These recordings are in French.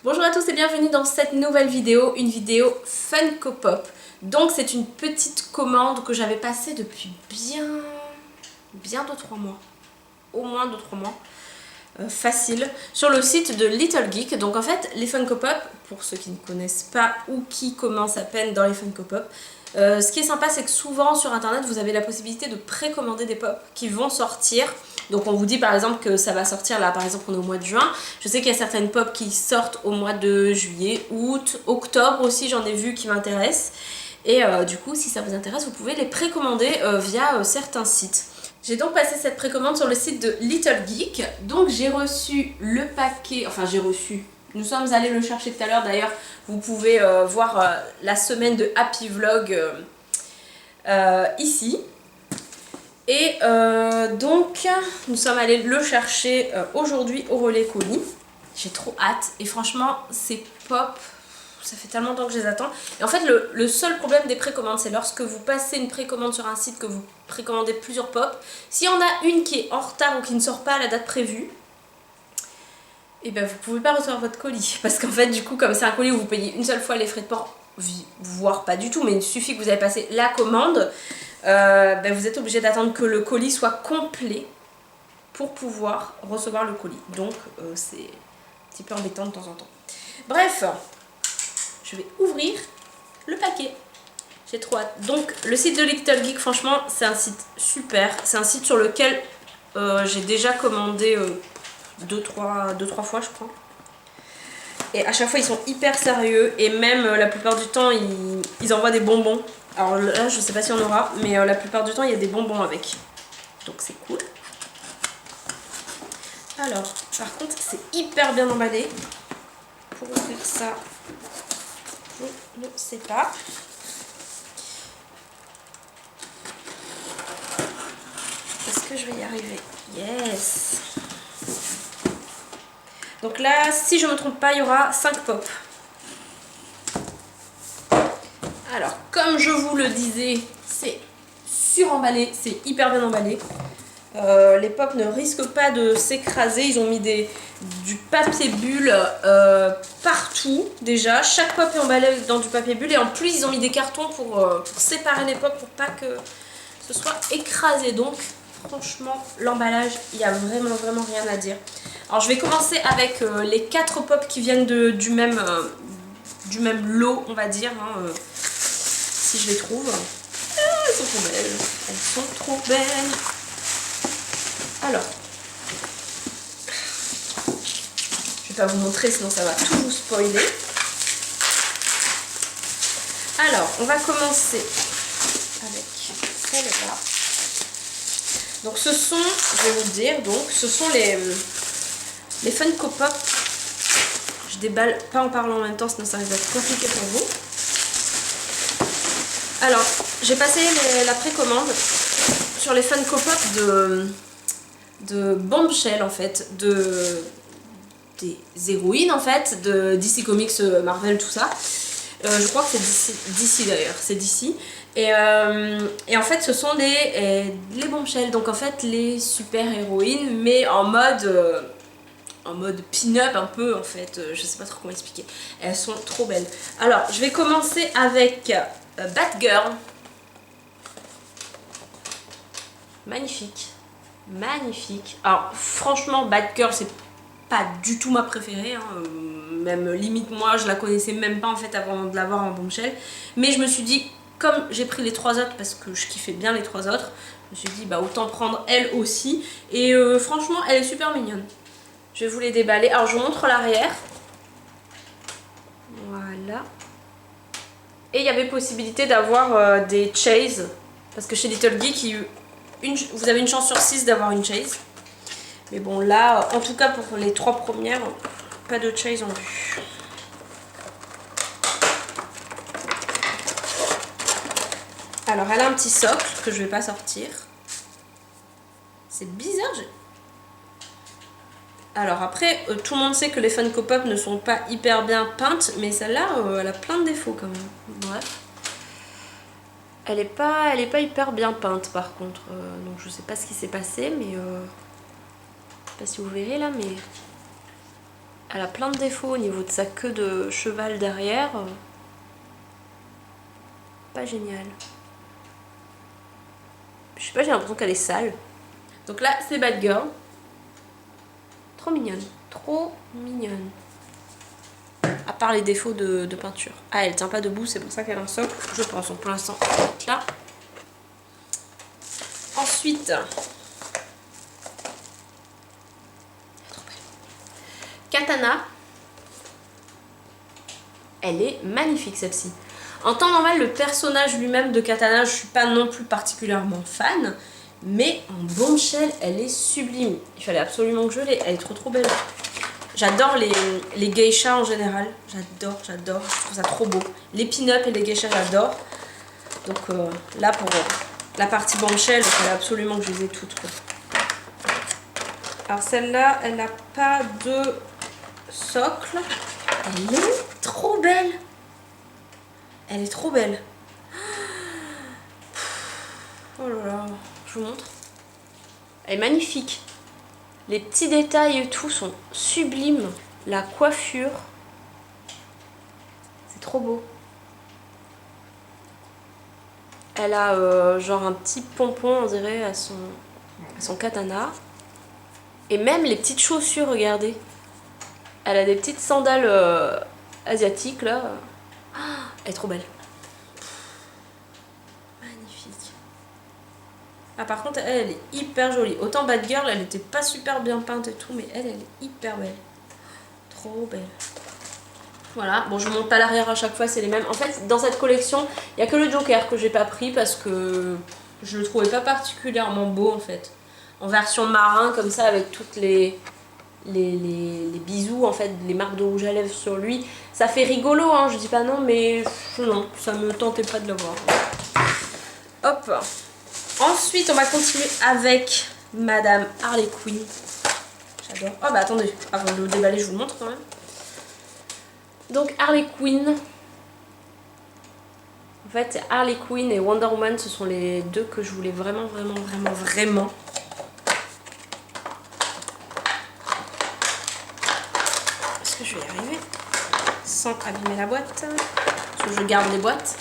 Bonjour à tous et bienvenue dans cette nouvelle vidéo, une vidéo Funko Pop. Donc c'est une petite commande que j'avais passée depuis bien 2-3 mois, au moins 2-3 mois, facile, sur le site de Little Geek. Donc en fait les Funko Pop, pour ceux qui ne connaissent pas ou qui commencent à peine dans les Funko Pop, ce qui est sympa c'est que souvent sur internet vous avez la possibilité de précommander des pop qui vont sortir. Donc on vous dit par exemple que ça va sortir là, par exemple on est au mois de juin. Je sais qu'il y a certaines pop qui sortent au mois de juillet, août, octobre aussi, j'en ai vu qui m'intéressent. Et du coup si ça vous intéresse vous pouvez les précommander via certains sites. J'ai donc passé cette précommande sur le site de Little Geek. Donc j'ai reçu le paquet, enfin j'ai reçu, nous sommes allés le chercher tout à l'heure d'ailleurs. Vous pouvez voir la semaine de Happy Vlog ici. Et donc nous sommes allés le chercher aujourd'hui au relais colis. J'ai trop hâte et franchement ces pop, ça fait tellement longtemps que je les attends. Et en fait le seul problème des précommandes, c'est lorsque vous passez une précommande sur un site, que vous précommandez plusieurs pop. S'il y en a une qui est en retard ou qui ne sort pas à la date prévue, et ben vous pouvez pas recevoir votre colis. Parce qu'en fait du coup comme c'est un colis où vous payez une seule fois les frais de port, voire pas du tout, mais il suffit que vous avez passé la commande, ben vous êtes obligé d'attendre que le colis soit complet pour pouvoir recevoir le colis. Donc c'est un petit peu embêtant de temps en temps. Bref, je vais ouvrir le paquet. J'ai trop hâte. Donc le site de Little Geek, franchement c'est un site super. C'est un site sur lequel j'ai déjà commandé 2-3 fois je crois. Et à chaque fois ils sont hyper sérieux et même la plupart du temps ils envoient des bonbons. Alors là je sais pas si on aura, mais la plupart du temps il y a des bonbons avec. Donc c'est cool. Alors par contre c'est hyper bien emballé. Pour ouvrir ça, je ne sais pas. Est-ce que je vais y arriver? Yes! Donc là, si je ne me trompe pas, il y aura 5 pop. Alors, comme je vous le disais, c'est suremballé, c'est hyper bien emballé. Les pop ne risquent pas de s'écraser. Ils ont mis du papier bulle partout déjà. Chaque pop est emballé dans du papier bulle. Et en plus, ils ont mis des cartons pour séparer les pop pour pas que ce soit écrasé. Donc, franchement, l'emballage, il n'y a vraiment rien à dire. Alors, je vais commencer avec les 4 pop qui viennent du même lot, on va dire. Hein, si je les trouve. Elles sont trop belles. Elles sont trop belles. Alors, je vais pas vous montrer sinon ça va tout vous spoiler. Alors, on va commencer avec celle-là. Donc ce sont, je vais vous dire, donc ce sont les Funko Pop. Je déballe pas en parlant en même temps sinon ça risque d'être compliqué pour vous. Alors, j'ai passé la précommande sur les Funko Pop de Bombshell en fait, des héroïnes en fait, de DC Comics, Marvel, tout ça. Je crois que c'est DC d'ailleurs, c'est DC. Et en fait ce sont les Bombshell, donc en fait les super héroïnes, mais en mode pin-up un peu en fait, je sais pas trop comment expliquer. Elles sont trop belles. Alors je vais commencer avec Batgirl. Magnifique. Magnifique. Alors franchement Batgirl c'est pas du tout ma préférée, hein. Même limite moi je la connaissais même pas en fait avant de l'avoir en Bombshell. Mais je me suis dit, comme j'ai pris les 3 autres parce que je kiffais bien les 3 autres, je me suis dit bah autant prendre elle aussi. Et franchement elle est super mignonne. Je vais vous les déballer. Alors je vous montre l'arrière. Voilà. Et il y avait possibilité d'avoir des chase. Parce que chez Little Geek, vous avez une chance sur 6 d'avoir une chase. Mais bon là, en tout cas pour les 3 premières, pas de chase en vue. Alors elle a un petit socle que je vais pas sortir. C'est bizarre. Alors après, tout le monde sait que les Funko Pop ne sont pas hyper bien peintes, mais celle-là, elle a plein de défauts quand même. Bref. Elle est pas hyper bien peinte par contre. Donc je sais pas ce qui s'est passé, mais je sais pas si vous verrez là, mais Elle a plein de défauts au niveau de sa queue de cheval derrière. Pas génial. Je sais pas, j'ai l'impression qu'elle est sale. Donc là, c'est Bad Girl. Trop mignonne. Trop mignonne. À part les défauts de peinture. Ah, elle tient pas debout, c'est pour ça qu'elle a un socle. Je pense, pour l'instant, elle va être là. Ensuite, Katana. Elle est magnifique celle-ci. En temps normal, le personnage lui-même de Katana, je suis pas non plus particulièrement fan. Mais en bombshell, elle est sublime. Il fallait absolument que je l'ai. Elle est trop belle. J'adore les geishas en général. J'adore. Je trouve ça trop beau. Les pin-up et les geishas, j'adore. Donc là, pour la partie bombshell, il fallait absolument que je les ai toutes, quoi. Alors celle-là, elle n'a pas de socle. Elle est trop belle. Elle est trop belle. Oh là là, je vous montre. Elle est magnifique. Les petits détails et tout sont sublimes. La coiffure, c'est trop beau. Elle a genre un petit pompon, on dirait, à son katana. Et même les petites chaussures, regardez. Elle a des petites sandales asiatiques là. Elle est trop belle. Magnifique. Ah par contre elle est hyper jolie. Autant Bad Girl elle était pas super bien peinte et tout, mais elle est hyper belle. Trop belle. Voilà, bon je monte pas l'arrière à chaque fois, c'est les mêmes. En fait dans cette collection, il n'y a que le Joker que j'ai pas pris parce que je le trouvais pas particulièrement beau en fait. En version marin comme ça avec toutes les bisous en fait, les marques de rouge à lèvres sur lui. Ça fait rigolo hein, je dis pas non, mais non, ça me tentait pas de le voir. Hop. Ensuite on va continuer avec Madame Harley Quinn. J'adore. Oh bah attendez, avant de le déballer je vous le montre quand même. Donc Harley Quinn. En fait Harley Quinn et Wonder Woman, ce sont les deux que je voulais vraiment. Est-ce que je vais y arriver sans abîmer la boîte? Parce que je garde les boîtes.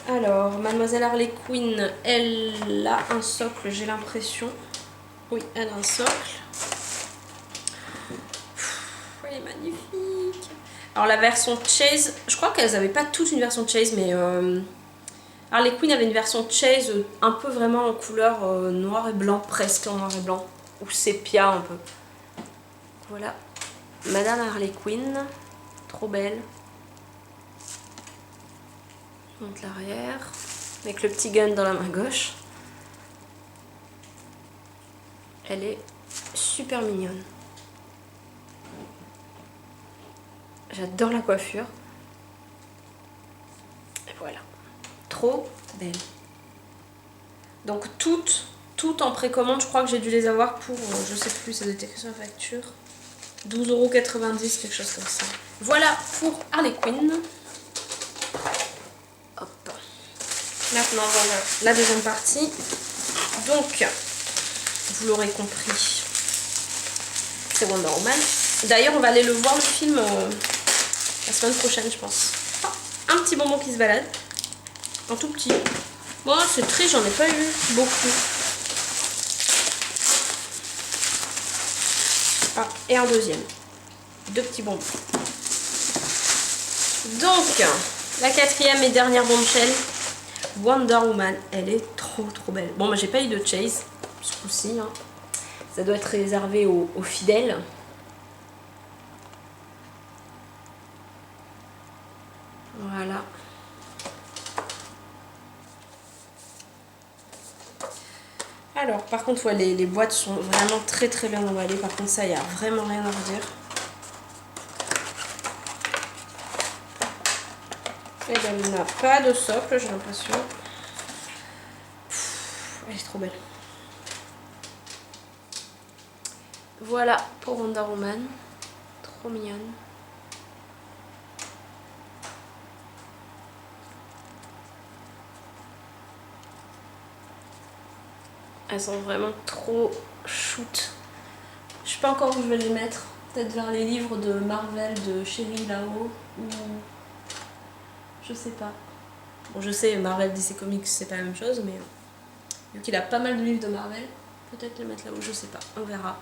Alors, Mademoiselle Harley Quinn, elle a un socle, j'ai l'impression. Oui, elle a un socle. Elle est magnifique. Alors la version Chase, je crois qu'elles n'avaient pas toutes une version Chase, mais Harley Quinn avait une version Chase un peu vraiment en couleur noir et blanc, presque en noir et blanc, ou sépia un peu. Voilà, Madame Harley Quinn, trop belle. Je monte l'arrière, avec le petit gun dans la main gauche. Elle est super mignonne. J'adore la coiffure. Et voilà. Trop belle. Donc toutes en précommande, je crois que j'ai dû les avoir pour, je sais plus, ça doit être écrit sur la facture. 12,90 €, quelque chose comme ça. Voilà pour Harley Quinn. Hop. Maintenant voilà la deuxième partie. Donc, vous l'aurez compris, c'est Wonder Woman. D'ailleurs, on va aller le voir le film la semaine prochaine, je pense. Oh, un petit bonbon qui se balade. Un tout petit. Bon, c'est triste, j'en ai pas eu beaucoup. Ah, et un deuxième. Deux petits bonbons. Donc, la quatrième et dernière bombshell, Wonder Woman. Elle est trop belle. Bon, moi j'ai pas eu de Chase ce coup-ci. Hein. Ça doit être réservé aux fidèles. Voilà. Alors, par contre, ouais, les boîtes sont vraiment très bien emballées. Par contre, ça, il n'y a vraiment rien à redire. Et elle n'a pas de socle, j'ai l'impression. Elle est trop belle. Voilà pour Wonder Woman. Trop mignonne. Elles sont vraiment trop shoot. Je sais pas encore où je vais les mettre. Peut-être vers les livres de Marvel de Chérie là-haut, ou... Je sais pas. Bon, je sais, Marvel DC Comics c'est pas la même chose, mais vu qu'il a pas mal de livres de Marvel, peut-être les mettre là-haut, je sais pas, on verra.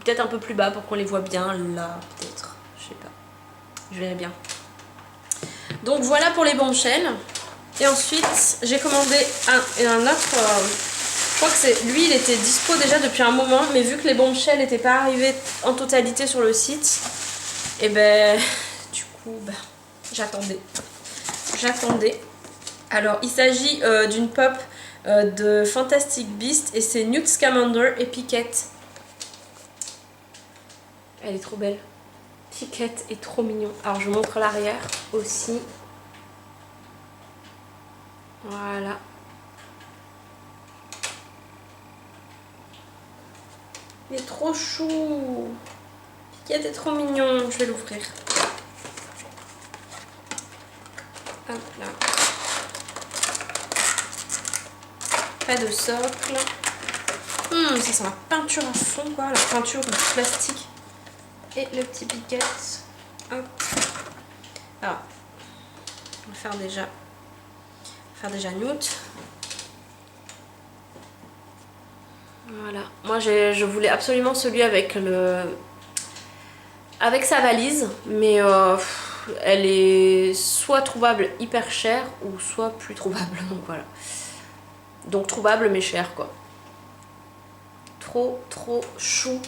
Peut-être un peu plus bas pour qu'on les voit bien, là, peut-être, je sais pas. Je verrai bien. Donc voilà pour les bombshells. Et ensuite, j'ai commandé un autre... je crois que c'est lui, il était dispo déjà depuis un moment, mais vu que les bombshells n'étaient pas arrivés en totalité sur le site, et ben du coup, bah, j'attendais. Alors, il s'agit d'une pop de Fantastic Beasts et c'est Newt Scamander et Piquette. Elle est trop belle. Piquette est trop mignon. Alors, je vous montre l'arrière aussi. Voilà. Il est trop chou. Piquette est trop mignon. Je vais l'ouvrir. Hop là. Pas de socle. Ça sent la peinture à fond, quoi. La peinture de plastique. Et le petit Piquette. Hop. Alors, on va faire déjà Newt. Voilà. Moi, je voulais absolument celui avec sa valise, mais elle est soit trouvable hyper chère ou soit plus trouvable. Donc voilà. Donc trouvable mais cher, quoi. Trop chou.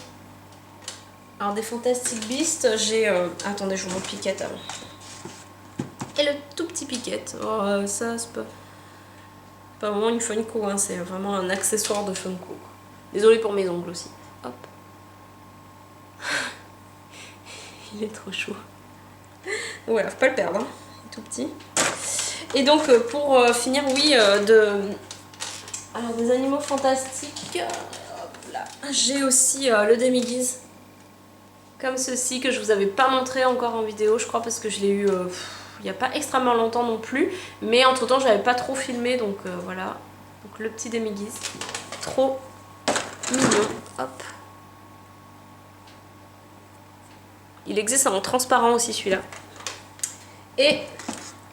Alors des Fantastic Beasts, j'ai... attendez, je vous montre Piquette avant. Et le tout petit Piquette. Oh, ça c'est pas vraiment une Funko, hein, c'est vraiment un accessoire de Funko. Désolée pour mes ongles aussi. Hop. Il est trop chaud. Voilà, faut pas le perdre, hein. Il est tout petit. Et donc pour finir, oui, alors des animaux fantastiques, j'ai aussi le demi-guise. Comme ceci, que je vous avais pas montré encore en vidéo, je crois, parce que je l'ai eu il n'y a pas extrêmement longtemps non plus. Mais entre temps, j'avais pas trop filmé, donc voilà. Donc le petit demi-guise. Trop mignon. Hop. Il existe en transparent aussi, celui-là. Et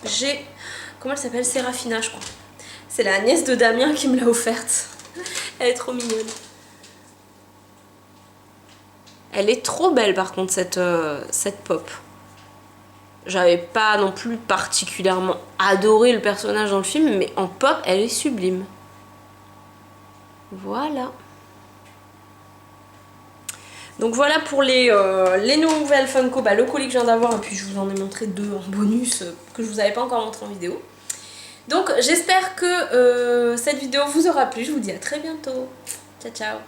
j'ai... Comment elle s'appelle? Séraphina, je crois. C'est la nièce de Damien qui me l'a offerte. Elle est trop mignonne. Elle est trop belle par contre cette pop. J'avais pas non plus particulièrement adoré le personnage dans le film, mais en pop elle est sublime. Voilà. Donc voilà pour les nouvelles Funko, le colis que je viens d'avoir, et puis je vous en ai montré deux en bonus que je vous avais pas encore montré en vidéo. Donc j'espère que cette vidéo vous aura plu, je vous dis à très bientôt. Ciao ciao.